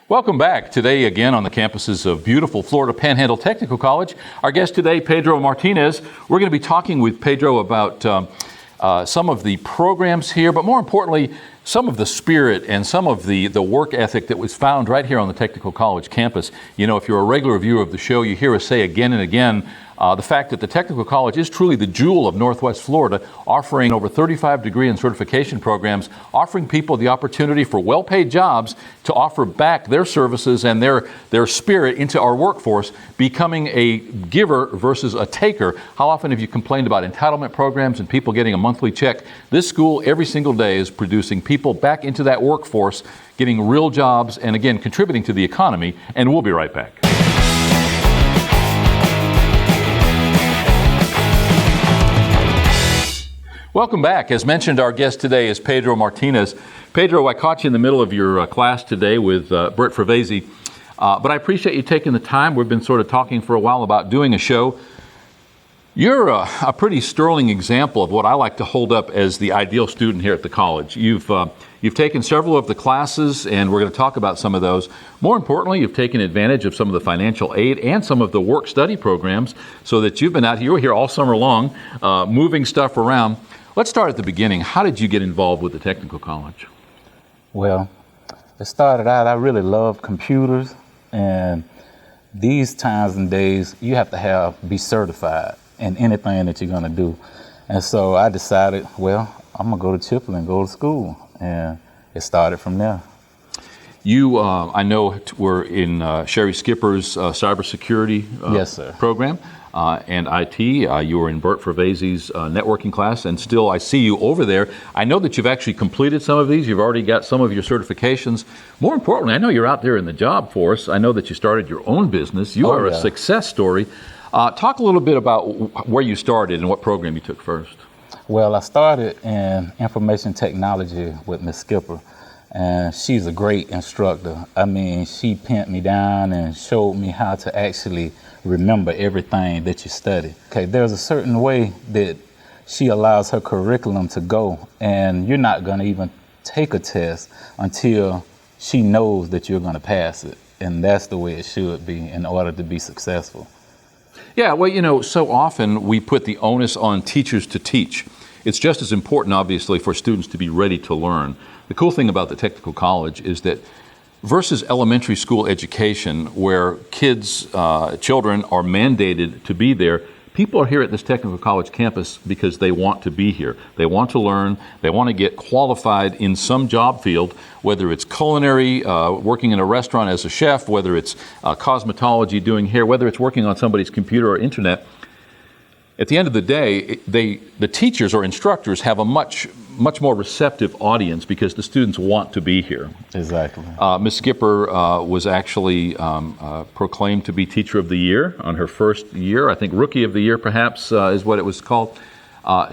Welcome back. Today again on the campuses of beautiful Florida Panhandle Technical College. Our guest today, Pedro Martinez. We're going to be talking with Pedro about some of the programs here, but more importantly, some of the spirit and some of the work ethic that was found right here on the Technical College campus. You know, if you're a regular viewer of the show, you hear us say again and again the fact that the Technical College is truly the jewel of Northwest Florida, offering over 35 degree and certification programs, offering people the opportunity for well-paid jobs to offer back their services and their spirit into our workforce, becoming a giver versus a taker. How often have you complained about entitlement programs and people getting a monthly check? This school every single day is producing people back into that workforce, getting real jobs, and again, contributing to the economy. And we'll be right back. Welcome back. As mentioned, our guest today is Pedro Martinez. Pedro, I caught you in the middle of your class today with Bert Fervesi, but I appreciate you taking the time. We've been sort of talking for a while about doing a show. You're a pretty sterling example of what I like to hold up as the ideal student here at the college. You've taken several of the classes, and we're going to talk about some of those. More importantly, you've taken advantage of some of the financial aid and some of the work-study programs so that you've been out here. You were here all summer long, moving stuff around. Let's start at the beginning. How did you get involved with the Technical College? Well, it started out, I really love computers, and these times and days, you have to be certified in anything that you're gonna do. And so I decided, well, I'm gonna go to Chipley and go to school, and it started from there. You, I know, were in Sherry Skipper's cybersecurity yes, sir. Program. And IT. You were in Bert Fervesi's networking class, and still I see you over there. I know that you've actually completed some of these. You've already got some of your certifications. More importantly, I know you're out there in the job force. I know that you started your own business. You are a success story. Talk a little bit about where you started and what program you took first. Well, I started in information technology with Miss Skipper, and she's a great instructor. I mean, she pinned me down and showed me how to actually remember everything that you study. Okay, there's a certain way that she allows her curriculum to go, and you're not going to even take a test until she knows that you're going to pass it. And that's the way it should be in order to be successful. Yeah, well, you know, so often we put the onus on teachers to teach. It's just as important, obviously, for students to be ready to learn. The cool thing about the Technical College is that versus elementary school education, where children are mandated to be there, people are here at this Technical College campus because they want to be here. They want to learn. They want to get qualified in some job field, whether it's culinary, working in a restaurant as a chef, whether it's cosmetology, doing hair, whether it's working on somebody's computer or internet. At the end of the day, the teachers or instructors have a much more receptive audience because the students want to be here. Exactly. Ms. Skipper was actually proclaimed to be Teacher of the Year on her first year. I think Rookie of the Year, perhaps, is what it was called.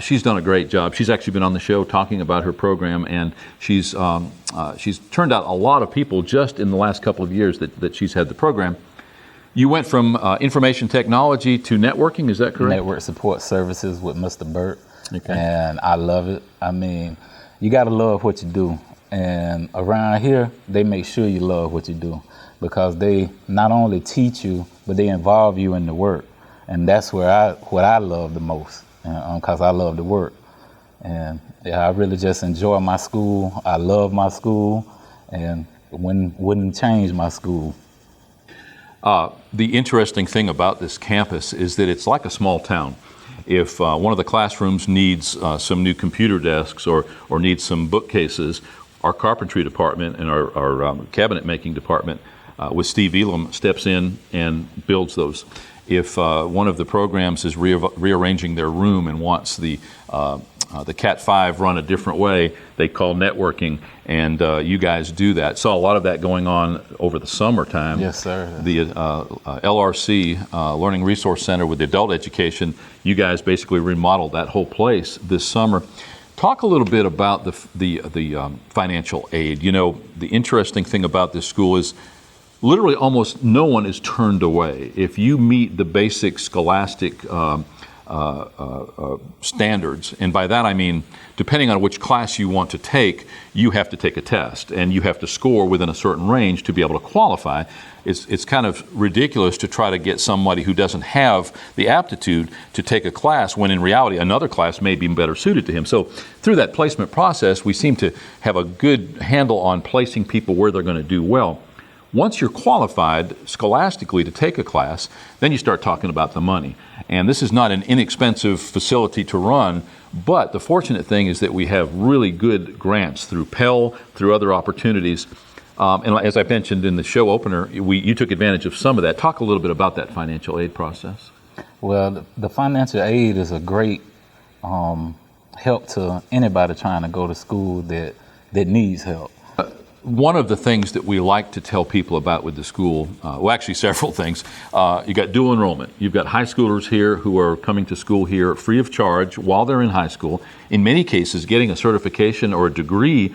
She's done a great job. She's actually been on the show talking about her program, and she's turned out a lot of people just in the last couple of years that she's had the program. You went from information technology to networking, is that correct? Network support services with Mr. Burt. Okay. And I love it. I mean, you got to love what you do. And around here, they make sure you love what you do because they not only teach you, but they involve you in the work. And that's what I love the most because I love the work. And yeah, I really just enjoy my school. I love my school and wouldn't change my school. The interesting thing about this campus is that it's like a small town. If one of the classrooms needs some new computer desks or needs some bookcases, our carpentry department and our cabinet making department with Steve Elam steps in and builds those. If one of the programs is rearranging their room and wants the Cat 5 run a different way, they call networking, and you guys do that. Saw a lot of that going on over the summertime. Yes, sir. The LRC, Learning Resource Center with the adult education, you guys basically remodeled that whole place this summer. Talk a little bit about the financial aid. You know, the interesting thing about this school is literally almost no one is turned away. If you meet the basic scholastic standards. And by that I mean, depending on which class you want to take, you have to take a test, and you have to score within a certain range to be able to qualify. It's kind of ridiculous to try to get somebody who doesn't have the aptitude to take a class when in reality another class may be better suited to him. So through that placement process, we seem to have a good handle on placing people where they're going to do well. Once you're qualified scholastically to take a class, then you start talking about the money. And this is not an inexpensive facility to run, but the fortunate thing is that we have really good grants through Pell, through other opportunities. And as I mentioned in the show opener, you took advantage of some of that. Talk a little bit about that financial aid process. Well, the financial aid is a great help to anybody trying to go to school that needs help. One of the things that we like to tell people about with the school, well, actually several things. You got dual enrollment. You've got high schoolers here who are coming to school here free of charge while they're in high school. In many cases, getting a certification or a degree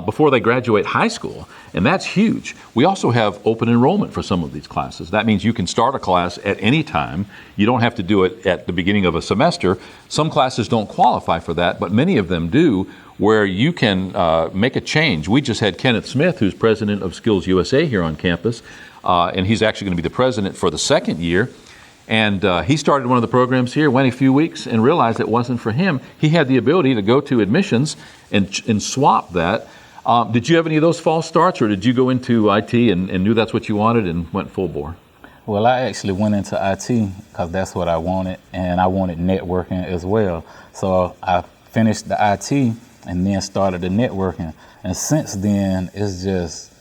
before they graduate high school, and that's huge. We also have open enrollment for some of these classes. That means you can start a class at any time. You don't have to do it at the beginning of a semester. Some classes don't qualify for that, but many of them do, where you can make a change. We just had Kenneth Smith, who's president of Skills USA here on campus, and he's actually going to be the president for the second year. And he started one of the programs here, went a few weeks, and realized it wasn't for him. He had the ability to go to admissions and swap that. Did you have any of those false starts, or did you go into IT and knew that's what you wanted and went full bore? Well, I actually went into IT because that's what I wanted, and I wanted networking as well. So I finished the IT and then started the networking. And since then, it's just,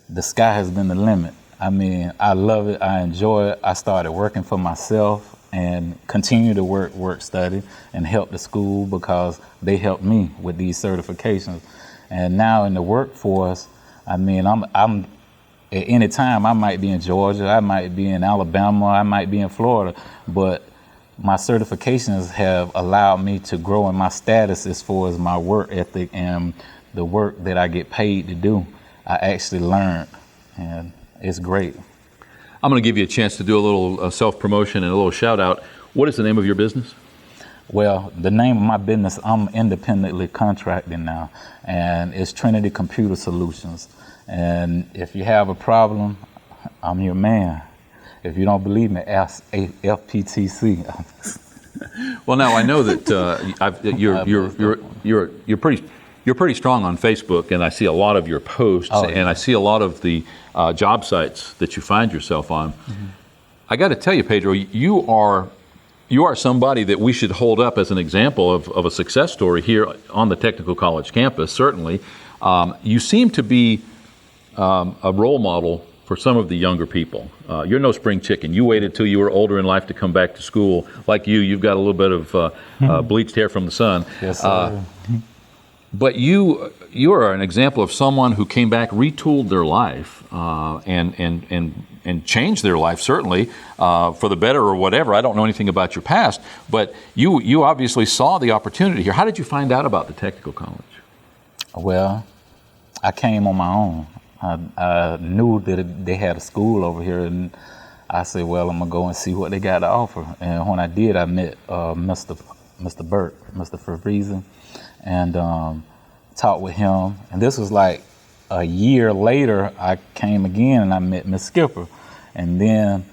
the sky has been the limit. I mean, I love it. I enjoy it. I started working for myself and continue to work, study, and help the school because they helped me with these certifications. And now in the workforce, I mean, I'm at any time I might be in Georgia, I might be in Alabama, I might be in Florida, but my certifications have allowed me to grow in my status as far as my work ethic and the work that I get paid to do. I actually learned, and it's great. I'm going to give you a chance to do a little self-promotion and a little shout-out. What is the name of your business? Well, the name of my business, I'm independently contracting now, and it's Trinity Computer Solutions. And if you have a problem, I'm your man. If you don't believe me, ask FPTC. Well, now I know that you're pretty strong on Facebook, and I see a lot of your posts, and I see a lot of the job sites that you find yourself on. Mm-hmm. I got to tell you, Pedro, you are somebody that we should hold up as an example of a success story here on the Technical College campus. Certainly, you seem to be a role model for some of the younger people. You're no spring chicken. You waited till you were older in life to come back to school. Like you've got a little bit of bleached hair from the sun. Yes, sir. But you are an example of someone who came back, retooled their life, and changed their life, certainly, for the better or whatever. I don't know anything about your past, but you obviously saw the opportunity here. How did you find out about the Technical College? Well, I came on my own. I knew that they had a school over here, and I said, well, I'm going to go and see what they got to offer. And when I did, I met Mr. Burke, Mr. Fabrizi, and talked with him. And this was like a year later, I came again and I met Miss Skipper. And then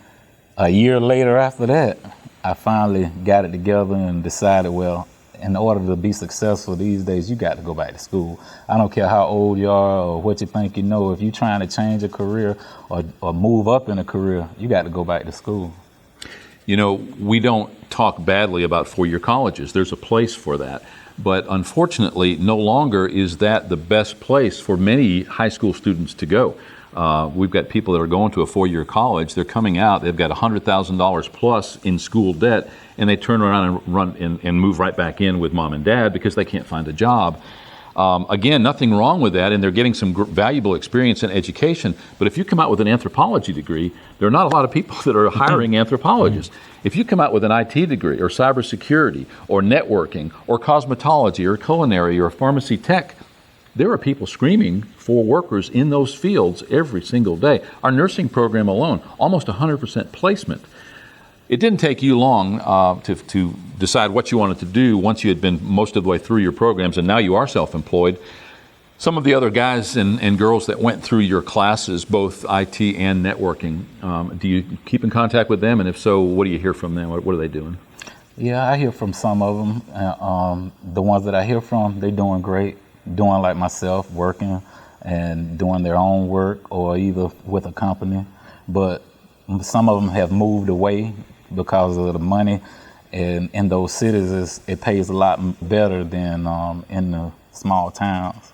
a year later after that, I finally got it together and decided, well, in order to be successful these days, you got to go back to school. I don't care how old you are or what you think you know. If you're trying to change a career or move up in a career, you got to go back to school. You know, we don't talk badly about four-year colleges. There's a place for that. But unfortunately, no longer is that the best place for many high school students to go. We've got people that are going to a four-year college. They're coming out. They've got $100,000 plus in school debt, and they turn around and move right back in with mom and dad because they can't find a job. Again, nothing wrong with that, and they're getting some valuable experience in education. But if you come out with an anthropology degree, there are not a lot of people that are hiring anthropologists. If you come out with an IT degree or cybersecurity or networking or cosmetology or culinary or pharmacy tech, there are people screaming for workers in those fields every single day. Our nursing program alone, almost 100% placement. It didn't take you long to decide what you wanted to do once you had been most of the way through your programs, and now you are self-employed. Some of the other guys and girls that went through your classes, both IT and networking, do you keep in contact with them? And if so, what do you hear from them? What are they doing? Yeah, I hear from some of them. The ones that I hear from, they're doing great, doing like myself, working and doing their own work or either with a company. But some of them have moved away because of the money, and in those cities it pays a lot better than in the small towns.